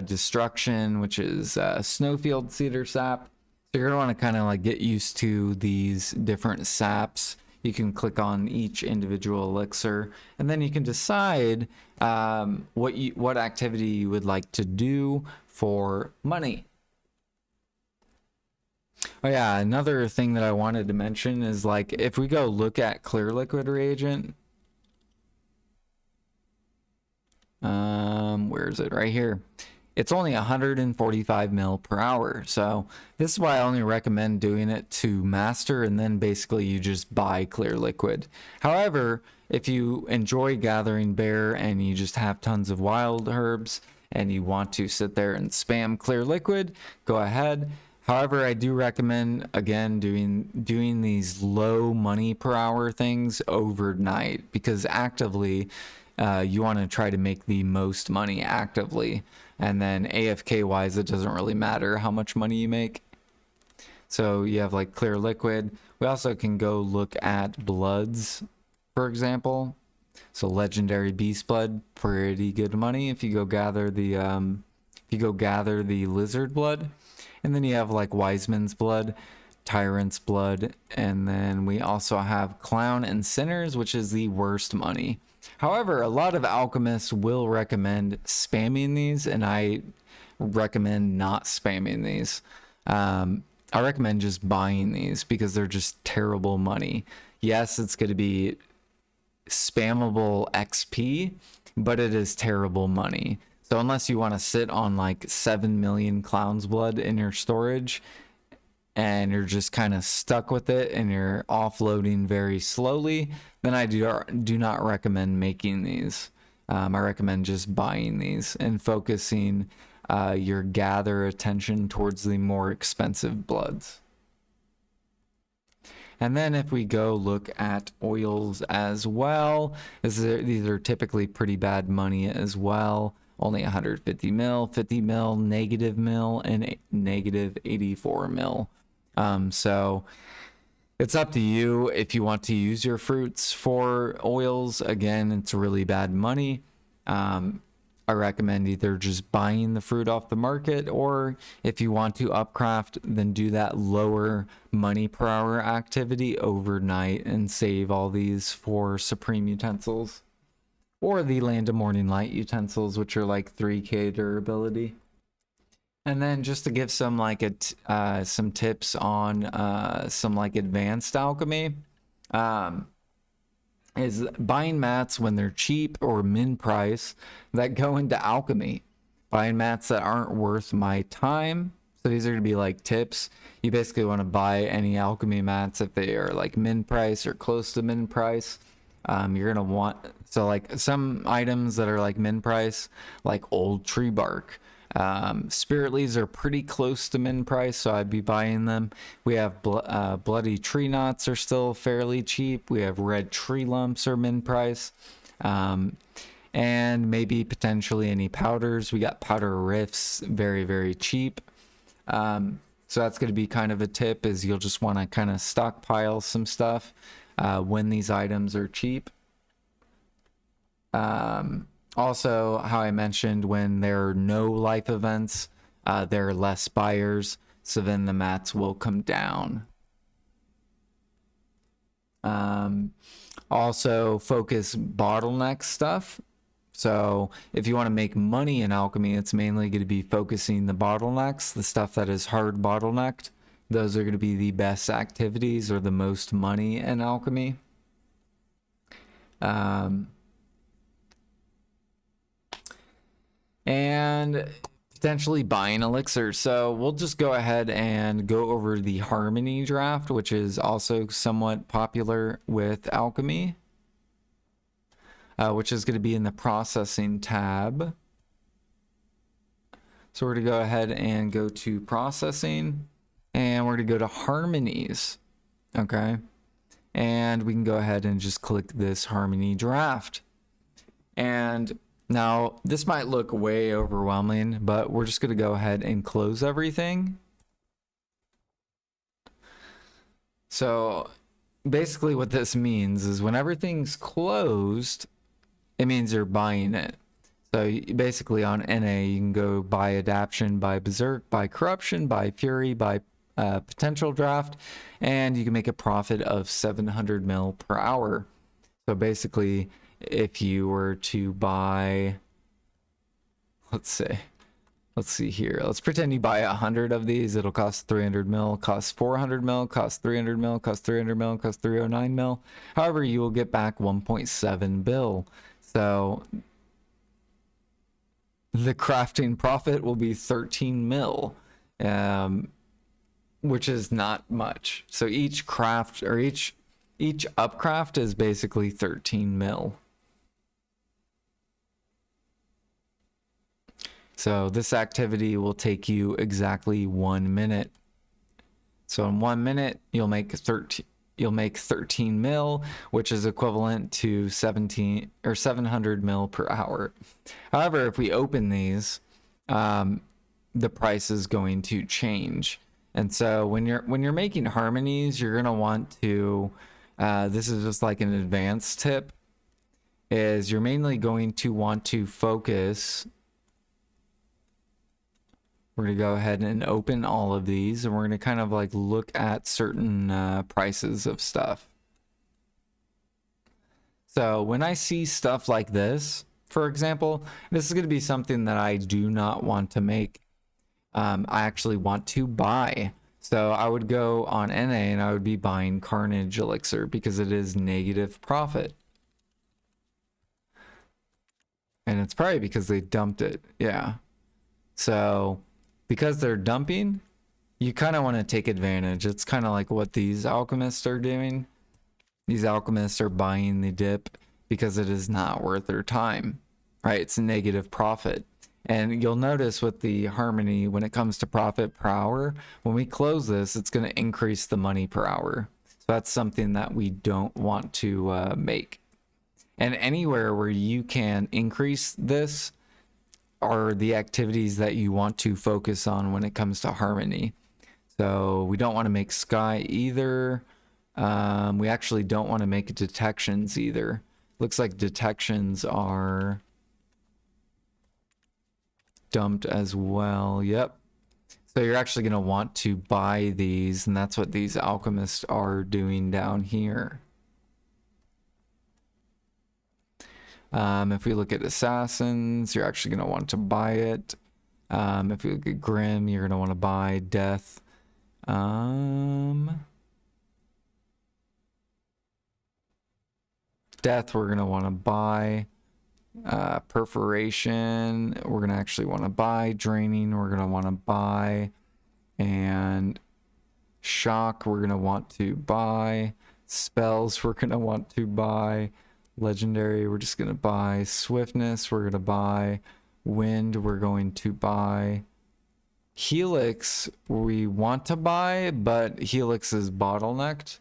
Destruction, which is Snowfield Cedar Sap. So you're going to want to kind of like get used to these different saps. You can click on each individual elixir, and then you can decide what activity you would like to do for money. Oh yeah, another thing that I wanted to mention is like if we go look at Clear Liquid Reagent, where is it? Right here. It's only 145 mil per hour. So this is why I only recommend doing it to master, and then basically you just buy Clear Liquid. However, if you enjoy gathering bear and you just have tons of wild herbs and you want to sit there and spam Clear Liquid, go ahead. However, I do recommend, again, doing these low money per hour things overnight, because actively you want to try to make the most money actively. And then AFK wise, it doesn't really matter how much money you make. So you have like Clear Liquid. We also can go look at bloods, for example. So Legendary Beast Blood, pretty good money if you go gather the Lizard Blood. And then you have like Wiseman's Blood, Tyrant's Blood, and then we also have Clown and Sinners, which is the worst money. However, a lot of alchemists will recommend spamming these, and I recommend not spamming these. I recommend just buying these because they're just terrible money. Yes, it's going to be spammable XP, but it is terrible money. So unless you want to sit on like 7 million clown's blood in your storage and you're just kind of stuck with it and you're offloading very slowly, then I do not recommend making these. I recommend just buying these and focusing your gather attention towards the more expensive bloods. And then if we go look at oils as well, these are typically pretty bad money as well. Only 150 mil, 50 mil, negative mil, and negative 84 mil. So it's up to you if you want to use your fruits for oils. Again, it's really bad money. I recommend either just buying the fruit off the market, or if you want to upcraft, then do that lower money per hour activity overnight and save all these for supreme utensils. Or the Land of Morning Light utensils, which are like 3k durability. And then just to give some like some tips on some like advanced alchemy, is buying mats when they're cheap or min price that go into alchemy. Buying mats that aren't worth my time. So these are going to be like tips. You basically want to buy any alchemy mats if they are like min price or close to min price. You're going to want, so like some items that are like min price, like old tree bark. Spirit leaves are pretty close to min price, so I'd be buying them. We have bloody tree knots are still fairly cheap. We have red tree lumps are min price. And maybe potentially any powders. We got powder riffs, very, very cheap. So that's going to be kind of a tip, is you'll just want to kind of stockpile some stuff when these items are cheap. Also, how I mentioned, when there are no life events, there are less buyers, so then the mats will come down. Also, focus bottleneck stuff. So if you want to make money in alchemy, it's mainly going to be focusing the bottlenecks, the stuff that is hard bottlenecked. Those are going to be the best activities or the most money in alchemy. And potentially buying elixirs. So we'll just go ahead and go over the Harmony draft, which is also somewhat popular with alchemy, which is going to be in the processing tab. So we're going to go ahead and go to processing, and we're going to go to harmonies. Okay. And we can go ahead and just click this Harmony draft. And now, this might look way overwhelming, but we're just going to go ahead and close everything. So basically what this means is when everything's closed, it means you're buying it. So basically on NA, you can go buy Adaption, buy Berserk, buy Corruption, buy Fury, buy Potential Draft, and you can make a profit of 700 mil per hour. So basically, if you were to buy, let's see here, let's pretend you buy 100 of these, it'll cost 300 mil, cost 400 mil, cost 300 mil, cost 300 mil, cost 309 mil. However, you will get back 1.7 bill. So the crafting profit will be 13 mil, which is not much. So each craft, or each upcraft is basically 13 mil. So this activity will take you exactly 1 minute. So in 1 minute, you'll make 13 mil, which is equivalent to 700 mil per hour. However, if we open these, the price is going to change. And so when you're making harmonies, you're gonna want to, this is just like an advanced tip, is you're mainly going to want to focus. We're going to go ahead and open all of these, and we're going to kind of like look at certain prices of stuff. So when I see stuff like this, for example, this is going to be something that I do not want to make. I actually want to buy. So I would go on NA and I would be buying Carnage Elixir because it is negative profit. And it's probably because they dumped it. Yeah. So because they're dumping, you kind of want to take advantage. It's kind of like what these alchemists are doing. These alchemists are buying the dip because it is not worth their time, right? It's a negative profit. And you'll notice with the harmony, when it comes to profit per hour, when we close this, it's going to increase the money per hour. So that's something that we don't want to make. And anywhere where you can increase this are the activities that you want to focus on when it comes to harmony. So we don't want to make sky either. We actually don't want to make detections either. Looks like detections are dumped as well. Yep. So you're actually going to want to buy these, and that's what these alchemists are doing down here. If we look at assassins, you're actually going to want to buy it. If you look at Grim, you're going to want to buy death. Death, we're going to want to buy. Perforation, we're going to actually want to buy. Draining, we're going to want to buy. And shock, we're going to want to buy. Spells, we're going to want to buy. Legendary, we're just going to buy. Swiftness, we're going to buy. Wind, we're going to buy. Helix, we want to buy, but Helix is bottlenecked.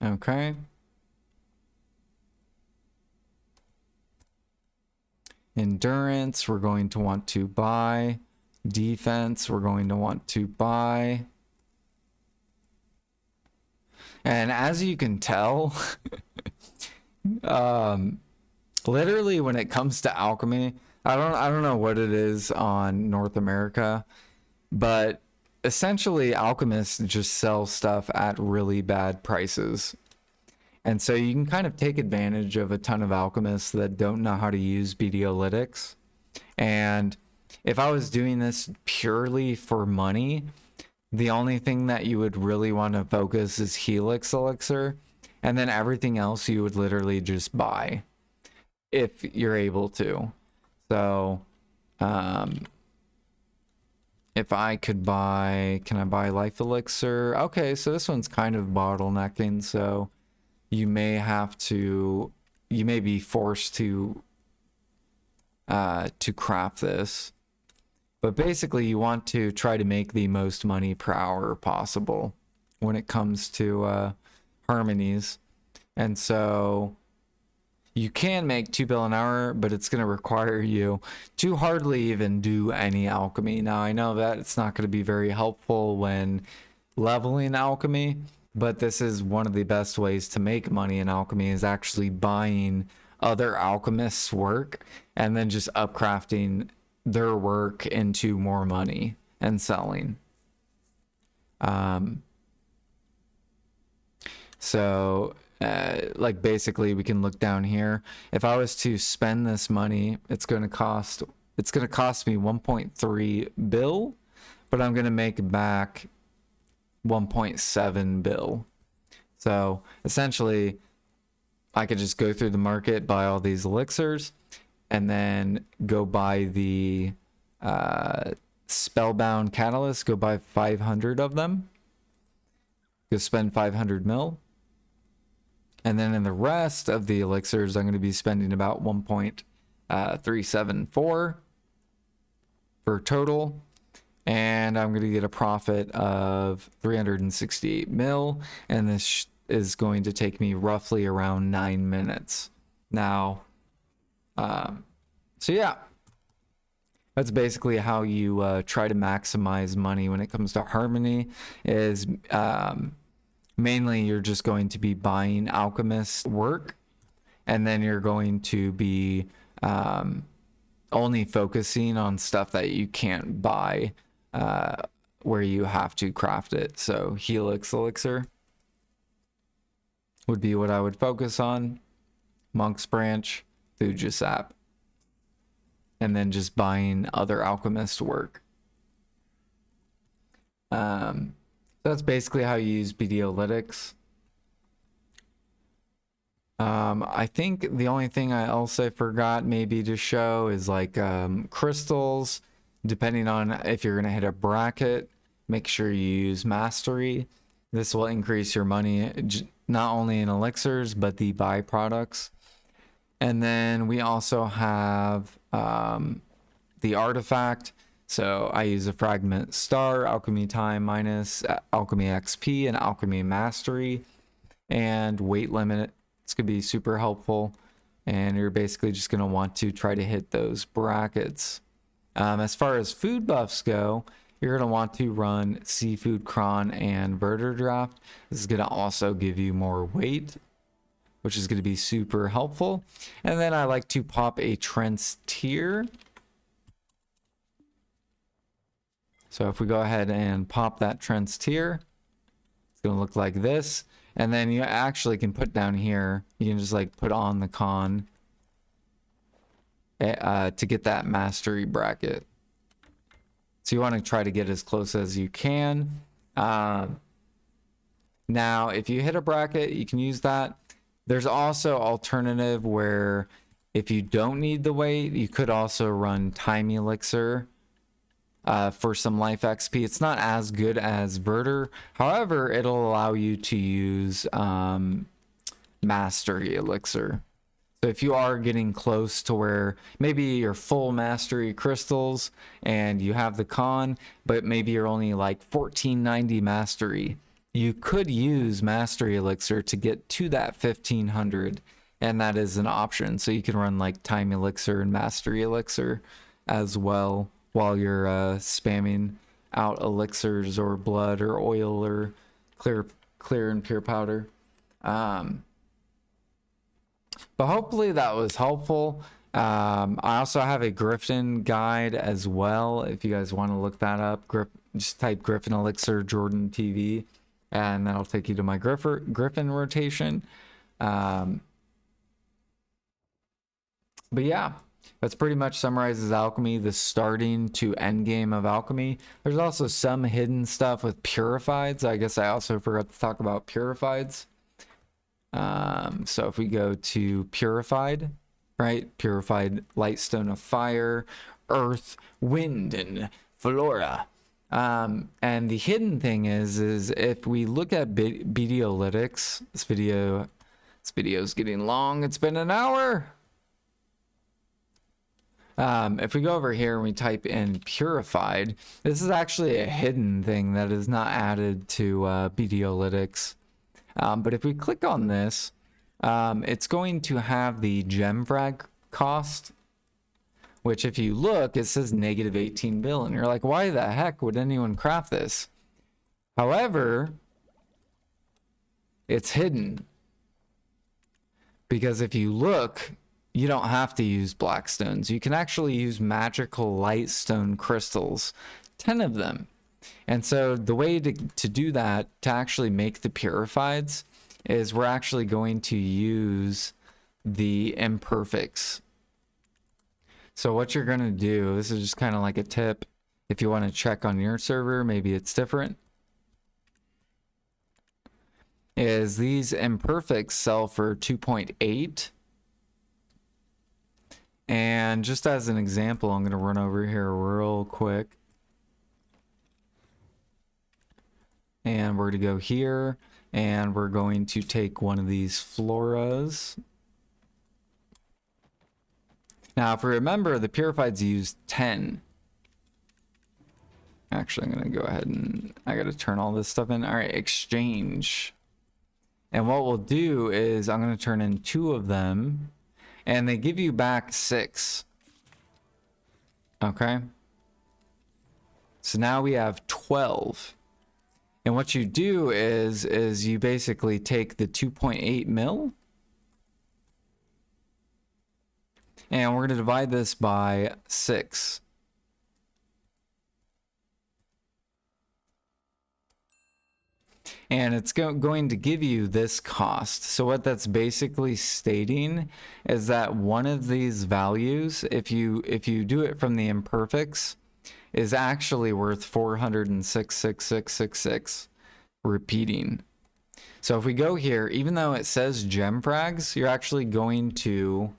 Okay. Endurance, we're going to want to buy. Defense, we're going to want to buy. And as you can tell, literally when it comes to alchemy, I don't know what it is on North America, but essentially alchemists just sell stuff at really bad prices. And so you can kind of take advantage of a ton of alchemists that don't know how to use BDolytics. And if I was doing this purely for money, the only thing that you would really want to focus is Helix elixir, and then everything else you would literally just buy if you're able to. So if I could buy, can I buy life elixir? Okay, so this one's kind of bottlenecking, so you may be forced to craft this. But basically you want to try to make the most money per hour possible when it comes to harmonies. And so you can make 2 bill an hour, but it's going to require you to hardly even do any alchemy. Now I know that it's not going to be very helpful when leveling alchemy, but this is one of the best ways to make money in alchemy, is actually buying other alchemists' work and then just upcrafting their work into more money and selling. Like basically we can look down here. If I was to spend this money, it's going to cost me 1.3 bill, but I'm going to make back 1.7 bill. So essentially I could just go through the market, buy all these elixirs, and then go buy the spellbound catalyst, go buy 500 of them, go spend 500 mil. And then in the rest of the elixirs, I'm going to be spending about 1.374 for total. And I'm going to get a profit of 368 mil. And this is going to take me roughly around 9 minutes. Now, so yeah, that's basically how you try to maximize money when it comes to harmony. Is mainly you're just going to be buying alchemist work, and then you're going to be only focusing on stuff that you can't buy where you have to craft it. So Helix elixir would be what I would focus on. Monk's branch, Thuja sap, and then just buying other alchemist work. That's basically how you use BDolytics. I think the only thing I forgot maybe to show is like crystals. Depending on if you're gonna hit a bracket, make sure you use mastery. This will increase your money not only in elixirs but the byproducts. And then we also have the artifact. So I use a fragment star, alchemy time minus, alchemy XP, and alchemy mastery, and weight limit. It's gonna be super helpful, and you're basically just gonna want to try to hit those brackets. As far as food buffs go, you're gonna want to run seafood cron and verter draft. This is gonna also give you more weight, which is gonna be super helpful. And then I like to pop a Trent's tier. So if we go ahead and pop that Trent's tier, it's gonna look like this. And then you actually can put down here, you can just like put on the con to get that mastery bracket. So you want to try to get as close as you can. Now, if you hit a bracket, you can use that. There's also alternative where if you don't need the weight, you could also run time elixir for some life XP. It's not as good as Verter. However, it'll allow you to use mastery elixir. So if you are getting close to where maybe you're full mastery crystals and you have the con, but maybe you're only like 1490 mastery, you could use mastery elixir to get to that 1500, and that is an option. So you can run like time elixir and mastery elixir as well while you're spamming out elixirs or blood or oil or clear and pure powder. But hopefully that was helpful. I also have a Griffon guide as well. If you guys want to look that up, just type Griffon Elixir Jordan TV, and that'll take you to my Griffon rotation. But yeah, that's pretty much summarizes Alchemy, the starting to end game of Alchemy. There's also some hidden stuff with Purifieds. I guess I also forgot to talk about Purifieds. So if we go to Purified, right? Purified Lightstone of Fire, Earth, Wind, and Flora. And the hidden thing is if we look at Videolytics, this video's getting long. It's been an hour. If we go over here and we type in Purified, this is actually a hidden thing that is not added to Videolytics. But if we click on this, it's going to have the gem frag cost, which if you look, it says negative 18 bill, and you're like, why the heck would anyone craft this? However, it's hidden, because if you look, you don't have to use black stones. You can actually use magical lightstone crystals, 10 of them. And so the way to do that, to actually make the purifieds, is we're actually going to use the imperfects. So what you're going to do, this is just kind of like a tip if you want to check on your server, maybe it's different, is these imperfects sell for 2.8. And just as an example, I'm going to run over here real quick. And we're going to go here, and we're going to take one of these floras. Now, if we remember, the purifieds use 10. Actually, I'm going to go ahead and I got to turn all this stuff in. All right, exchange. And what we'll do is I'm going to turn in 2 of them, and they give you back 6. Okay. So now we have 12. And what you do is you basically take the 2.8 mil, and we're going to divide this by 6. And it's going to give you this cost. So what that's basically stating is that one of these values, if you do it from the imperfects, is actually worth 406,666 repeating. So if we go here, even though it says gem frags, you're actually going to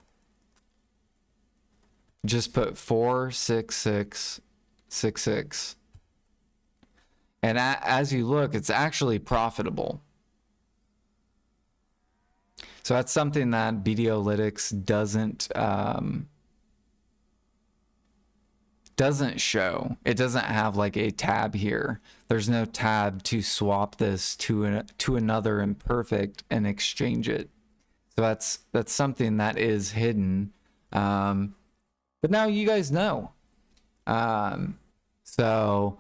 just put 46666. And as you look, it's actually profitable. So that's something that Videolytics doesn't show. It doesn't have like a tab here. There's no tab to swap this to another imperfect and exchange it. So that's something that is hidden. But now you guys know. So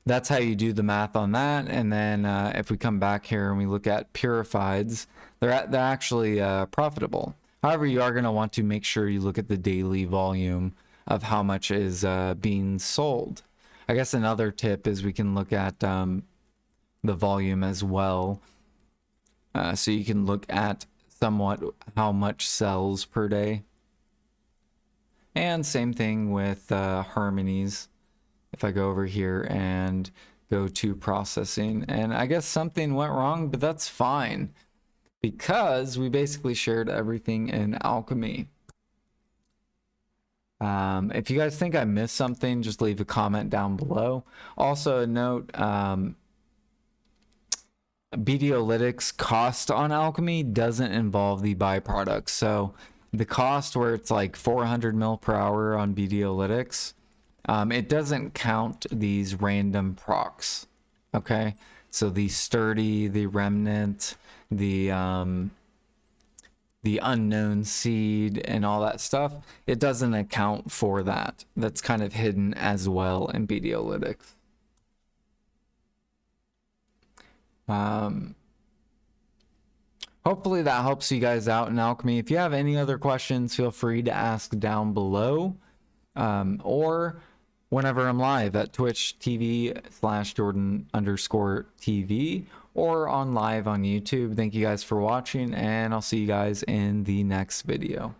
that's how you do the math on that. And then if we come back here and we look at purifieds, they're actually profitable. However, you are going to want to make sure you look at the daily volume of how much is being sold. I guess another tip is we can look at the volume as well. So you can look at somewhat how much sells per day. And same thing with harmonies. If I go over here and go to processing, and I guess something went wrong, but that's fine because we basically shared everything in Alchemy. If you guys think I missed something, just leave a comment down below. Also a note, Videolytics cost on Alchemy doesn't involve the byproducts. So the cost where it's like 400 mil per hour on Videolytics, it doesn't count these random procs. Okay, so the sturdy, the remnant, the unknown seed, and all that stuff, it doesn't account for that. That's kind of hidden as well in Videolytics. Hopefully that helps you guys out in Alchemy. If you have any other questions, feel free to ask down below, or whenever I'm live at Twitch TV/Jordan_TV, or on live on YouTube. Thank you guys for watching, and I'll see you guys in the next video.